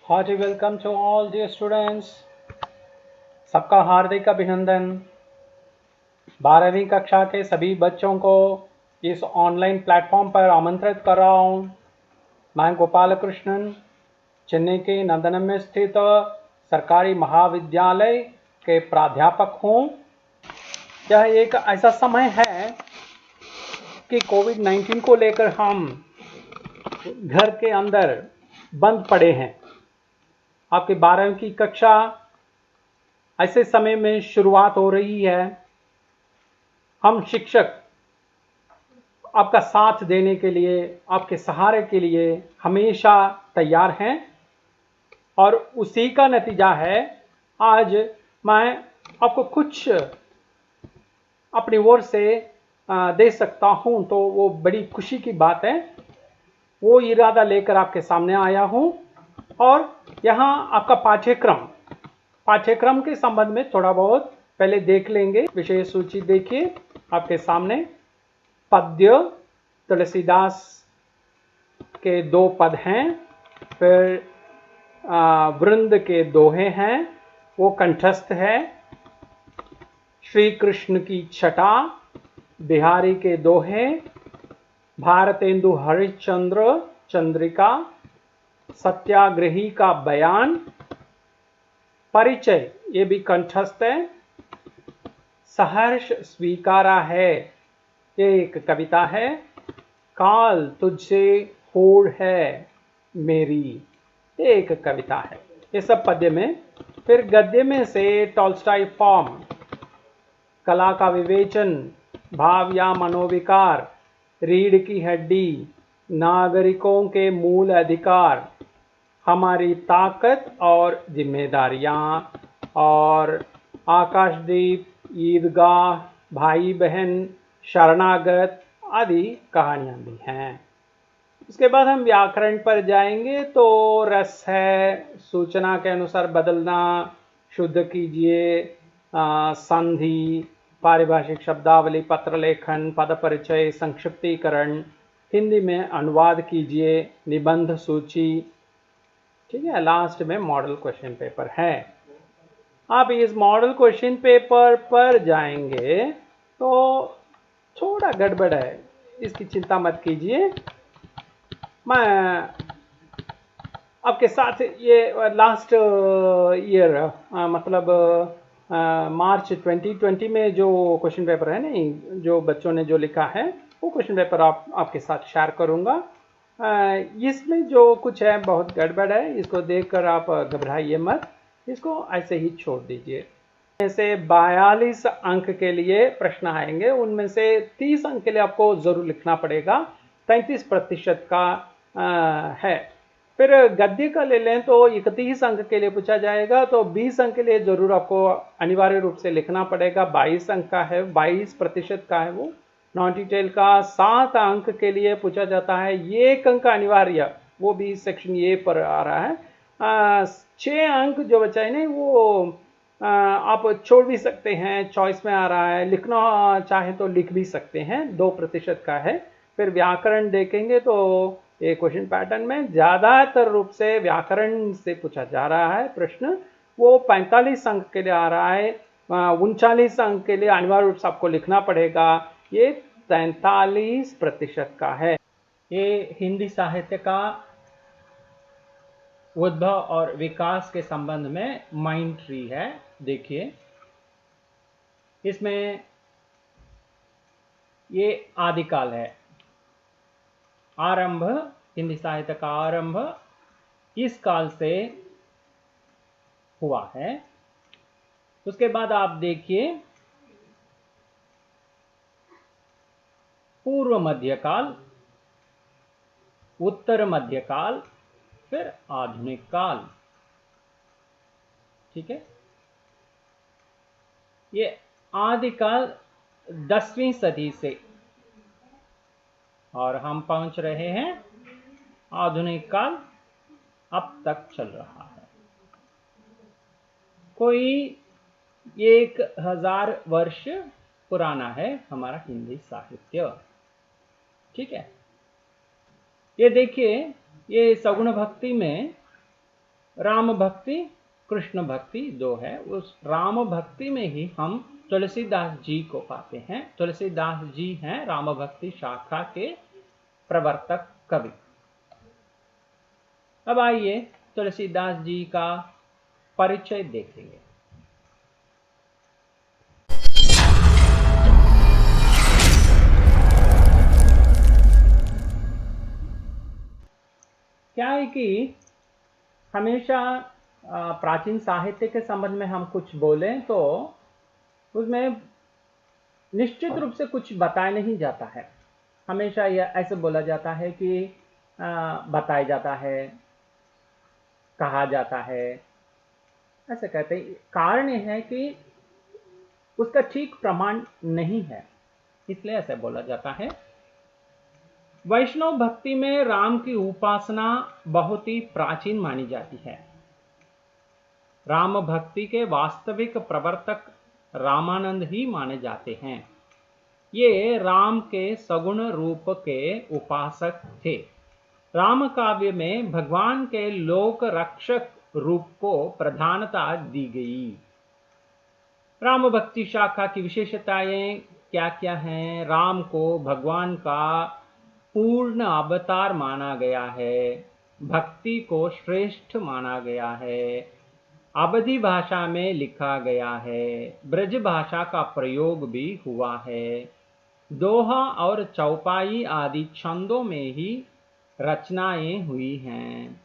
Hearty welcome to all dear students. सबका हार्दिक अभिनंदन। 12वीं कक्षा के सभी बच्चों को इस ऑनलाइन प्लेटफॉर्म पर आमंत्रित कर रहा हूँ। मैं गोपाल कृष्णन चेन्नई के नंदनम में स्थित सरकारी महाविद्यालय के प्राध्यापक हूँ। यह एक ऐसा समय है कि कोविड-19 को लेकर हम घर के अंदर बंद पड़े हैं। आपके 12वीं की कक्षा ऐसे समय में शुरुआत हो रही है। हम शिक्षक आपका साथ देने के लिए, आपके सहारे के लिए हमेशा तैयार हैं और उसी का नतीजा है आज मैं आपको कुछ अपनी ओर से दे सकता हूं, तो वो बड़ी खुशी की बात है। वो इरादा लेकर आपके सामने आया हूं और यहाँ आपका पाठ्यक्रम के संबंध में थोड़ा बहुत पहले देख लेंगे। विषय सूची देखिए आपके सामने। पद्य तुलसीदास के 2 पद हैं, फिर वृंद के दोहे हैं, वो कंठस्थ है। श्री कृष्ण की छटा, बिहारी के दोहे, भारतेंदु हरिश्चंद्र चंद्रिका, सत्याग्रही का बयान, परिचय ये भी कंठस्थ है। सहर्ष स्वीकारा है, ये एक कविता है। काल तुझसे होड़ है मेरी, ये एक कविता है। ये सब पद्य में। फिर गद्य में से टॉल्स्टॉय फॉर्म, कला का विवेचन, भाव या मनोविकार, रीढ़ की हड्डी, नागरिकों के मूल अधिकार, हमारी ताकत और जिम्मेदारियां, और आकाशदीप, ईदगाह, भाई बहन, शरणागत आदि कहानियां भी हैं। उसके बाद हम व्याकरण पर जाएंगे तो रस है, सूचना के अनुसार बदलना, शुद्ध कीजिए, संधि, पारिभाषिक शब्दावली, पत्र लेखन, पद परिचय, संक्षिप्तीकरण, हिंदी में अनुवाद कीजिए, निबंध सूची। ठीक है। लास्ट में मॉडल क्वेश्चन पेपर है। आप इस मॉडल क्वेश्चन पेपर पर जाएंगे तो थोड़ा गड़बड़ है, इसकी चिंता मत कीजिए। मैं आपके साथ ये लास्ट ईयर मतलब मार्च 2020 में जो क्वेश्चन पेपर है, नहीं जो बच्चों ने जो लिखा है, वो क्वेश्चन पेपर आपके साथ शेयर करूंगा। इसमें जो कुछ है बहुत गड़बड़ है, इसको देखकर आप घबराइए मत, इसको ऐसे ही छोड़ दीजिए। में से 42 अंक के लिए प्रश्न आएंगे, उनमें से 30 अंक के लिए आपको जरूर लिखना पड़ेगा, 33% का है। फिर गद्य का ले लें तो 31 अंक के लिए पूछा जाएगा, तो 20 अंक के लिए जरूर आपको अनिवार्य रूप से लिखना पड़ेगा। 22 अंक का है, 22% का है वो। नॉन डिटेल का 7 अंक के लिए पूछा जाता है, ये 1 अंक अनिवार्य, वो भी सेक्शन ए पर आ रहा है। 6 अंक जो बचा है नहीं, वो आप छोड़ भी सकते हैं, चॉइस में आ रहा है, लिखना चाहे तो लिख भी सकते हैं, 2% का है। फिर व्याकरण देखेंगे तो ये क्वेश्चन पैटर्न में ज़्यादातर रूप से व्याकरण से पूछा जा रहा है प्रश्न, वो 45 अंक के लिए आ रहा है। 39 अंक के लिए अनिवार्य रूप से आपको लिखना पड़ेगा, ये 43% का है। ये हिंदी साहित्य का उद्भव और विकास के संबंध में माइंड ट्री है। देखिए इसमें ये आदिकाल है, आरंभ, हिंदी साहित्य का आरंभ इस काल से हुआ है। उसके बाद आप देखिए पूर्व मध्यकाल, उत्तर मध्यकाल, फिर आधुनिक काल। ठीक है। ये आदिकाल 10वीं सदी से, और हम पहुंच रहे हैं आधुनिक काल, अब तक चल रहा है। कोई 1000 वर्ष पुराना है हमारा हिंदी साहित्य। ठीक है। ये देखिए, ये सगुण भक्ति में राम भक्ति कृष्ण भक्ति दो है। उस राम भक्ति में ही हम तुलसीदास जी को पाते हैं। तुलसीदास जी हैं राम भक्ति शाखा के प्रवर्तक कवि। अब आइए तुलसीदास जी का परिचय देखेंगे। क्या है कि हमेशा प्राचीन साहित्य के संबंध में हम कुछ बोलें तो उसमें निश्चित रूप से कुछ बताया नहीं जाता है। हमेशा यह ऐसे बोला जाता है कि बताया जाता है, कहा जाता है, ऐसे कहते हैं। कारण यह है कि उसका ठीक प्रमाण नहीं है, इसलिए ऐसे बोला जाता है। वैष्णव भक्ति में राम की उपासना बहुत ही प्राचीन मानी जाती है। राम भक्ति के वास्तविक प्रवर्तक रामानंद ही माने जाते हैं। ये राम के सगुण रूप के उपासक थे। राम काव्य में भगवान के लोक रक्षक रूप को प्रधानता दी गई। राम भक्ति शाखा की विशेषताएं क्या क्या हैं? राम को भगवान का पूर्ण अवतार माना गया है, भक्ति को श्रेष्ठ माना गया है, अवधी भाषा में लिखा गया है, ब्रज भाषा का प्रयोग भी हुआ है, दोहा और चौपाई आदि छंदों में ही रचनाएं हुई हैं।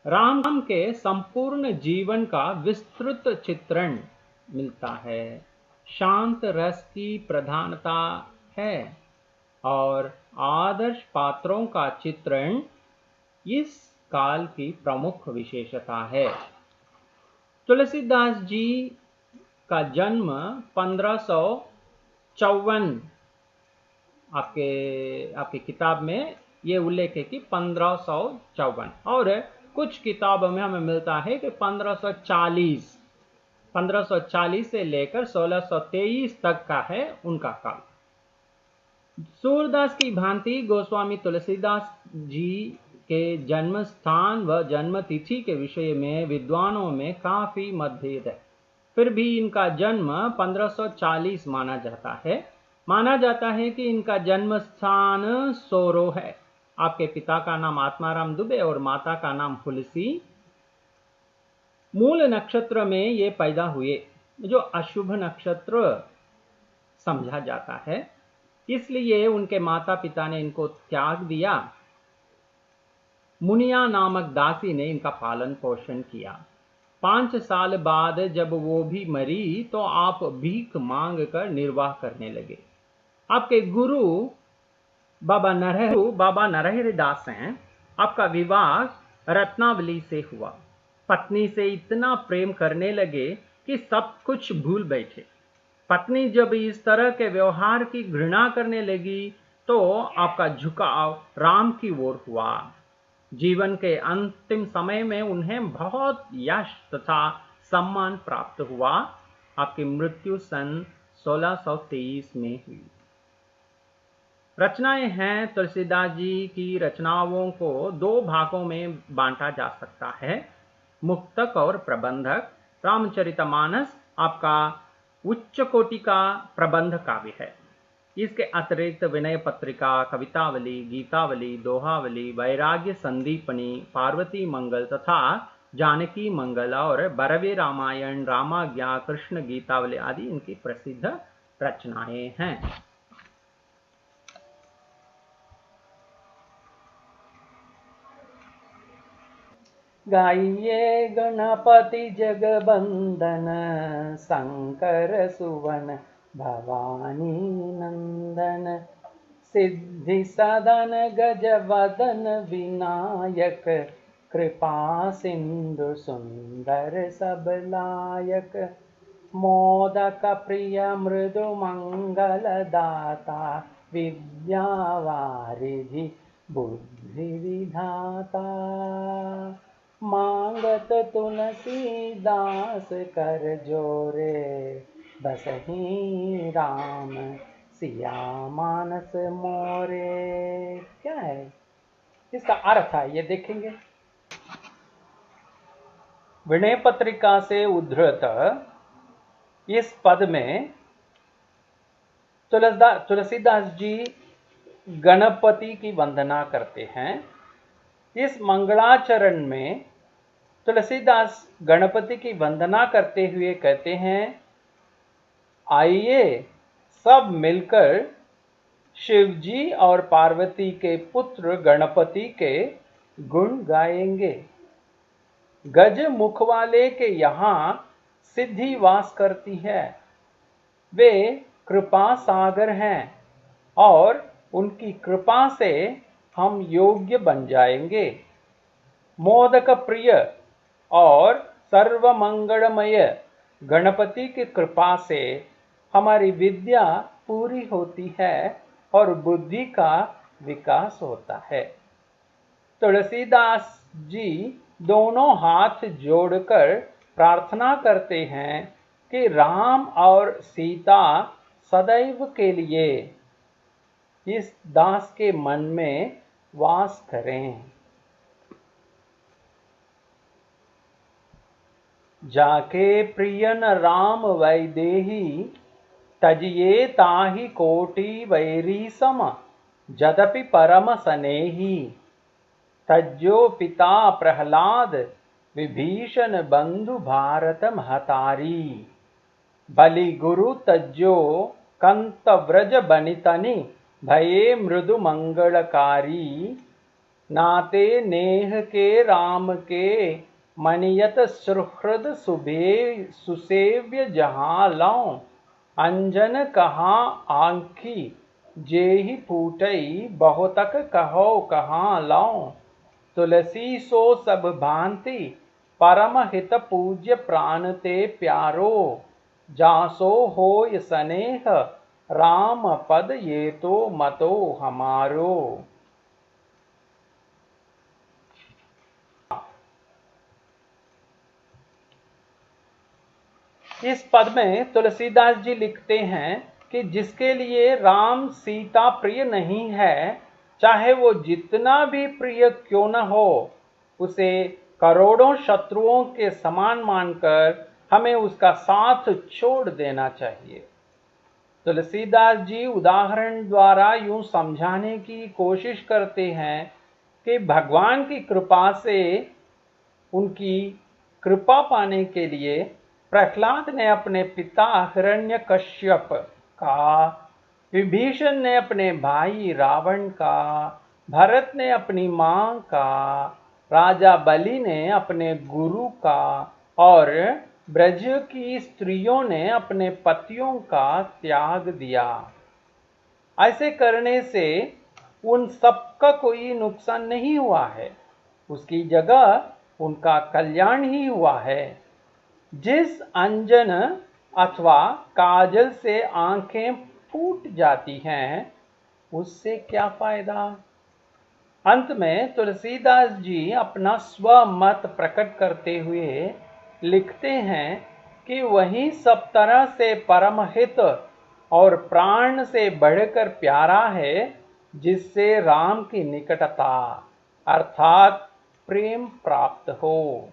राम के संपूर्ण जीवन का विस्तृत चित्रण मिलता है। शांत रस की प्रधानता है और आदर्श पात्रों का चित्रण इस काल की प्रमुख विशेषता है। तुलसीदास जी का जन्म 1554, आपके किताब में ये उल्लेख है कि 1554, और कुछ किताबों में हमें मिलता है कि 1540 से लेकर 1623 तक का है उनका काल। सूरदास की भांति गोस्वामी तुलसीदास जी के जन्म स्थान व जन्म तिथि के विषय में विद्वानों में काफी मतभेद है। फिर भी इनका जन्म 1540 माना जाता है। माना जाता है कि इनका जन्म स्थान सोरो है। आपके पिता का नाम आत्माराम दुबे और माता का नाम तुलसी। मूल नक्षत्र में ये पैदा हुए, जो अशुभ नक्षत्र समझा जाता है, इसलिए उनके माता पिता ने इनको त्याग दिया। मुनिया नामक दासी ने इनका पालन पोषण किया। 5 साल बाद जब वो भी मरी तो आप भीख मांग कर निर्वाह करने लगे। आपके गुरु बाबा नरहरि दास हैं। आपका विवाह रत्नावली से हुआ। पत्नी से इतना प्रेम करने लगे कि सब कुछ भूल बैठे। पत्नी जब इस तरह के व्यवहार की घृणा करने लगी तो आपका झुकाव राम की ओर हुआ। जीवन के अंतिम समय में उन्हें बहुत यश तथा सम्मान प्राप्त हुआ। आपकी मृत्यु सन 1623 में हुई। रचनाएं हैं। तुलसीदास जी की रचनाओं को 2 भागों में बांटा जा सकता है, मुक्तक और प्रबंधक। रामचरितमानस आपका उच्च कोटि का प्रबंध काव्य है। इसके अतिरिक्त विनय पत्रिका, कवितावली, गीतावली, दोहावली, वैराग्य संदीपनी, पार्वती मंगल तथा जानकी मंगल और बरवे रामायण, रामाज्ञा, कृष्ण गीतावली आदि इनकी प्रसिद्ध रचनाएं हैं। गाइए गणपति जगबंदन, शंकर सुवन भवानी नंदन, सिद्धि सदन गजवदन विनायक, कृपा सिंधु सुंदर सबलायक, मोदक प्रिय मृदु मंगल दाता, विद्यावारिधि बुद्धि विधाता, मांगत तुलसीदास कर जोरे, बसहि राम सिया मानस मोरे। क्या है इसका अर्थ है, ये देखेंगे। विनय पत्रिका से उद्धृत इस पद में तुलसीदास जी गणपति की वंदना करते हैं। इस मंगलाचरण में तुलसीदास गणपति की वंदना करते हुए कहते हैं, आइए सब मिलकर शिवजी और पार्वती के पुत्र गणपति के गुण गाएंगे। गज मुख वाले के यहाँ सिद्धि वास करती है। वे कृपा सागर हैं और उनकी कृपा से हम योग्य बन जाएंगे। मोदक प्रिय और सर्वमंगलमय गणपति की कृपा से हमारी विद्या पूरी होती है और बुद्धि का विकास होता है। तुलसीदास जी दोनों हाथ जोड़कर प्रार्थना करते हैं कि राम और सीता सदैव के लिए इस दास के मन में वास करें। जाके प्रियन राम वैदेही, तजिए ताहि कोटि वैरी सम, जदपि परम सनेही। तज्जो पिता प्रहलाद, विभीषण बंधु भारत महतारी। बलि गुरु तज्जो कंत व्रज बनितनि, भये मृदु मंगलकारी। नाते नेह के राम के, मनियत सुहृद सुसेव्य जहाँ लौं। अंजन कहाँ आँखी, जेहि फूटई बहुतक कहो कहाँ लौं। तुलसी सो सब भांति, परम हित पूज्य प्राण ते प्यारो। जासो होय सनेह, राम पद ये तो मतो हमारो। इस पद में तुलसीदास जी लिखते हैं कि जिसके लिए राम सीता प्रिय नहीं है, चाहे वो जितना भी प्रिय क्यों न हो, उसे करोड़ों शत्रुओं के समान मानकर हमें उसका साथ छोड़ देना चाहिए। तुलसीदास जी उदाहरण द्वारा यूं समझाने की कोशिश करते हैं कि भगवान की कृपा से, उनकी कृपा पाने के लिए प्रहलाद ने अपने पिता हिरण्यकश्यप का, विभीषण ने अपने भाई रावण का, भरत ने अपनी मां का, राजा बलि ने अपने गुरु का और ब्रज की स्त्रियों ने अपने पतियों का त्याग दिया। ऐसे करने से उन सबका कोई नुकसान नहीं हुआ है, उसकी जगह उनका कल्याण ही हुआ है। जिस अंजन अथवा काजल से आंखें फूट जाती हैं, उससे क्या फायदा। अंत में तुलसीदास जी अपना स्वमत प्रकट करते हुए लिखते हैं कि वही सब तरह से परमहित और प्राण से बढ़कर प्यारा है, जिससे राम की निकटता अर्थात प्रेम प्राप्त हो।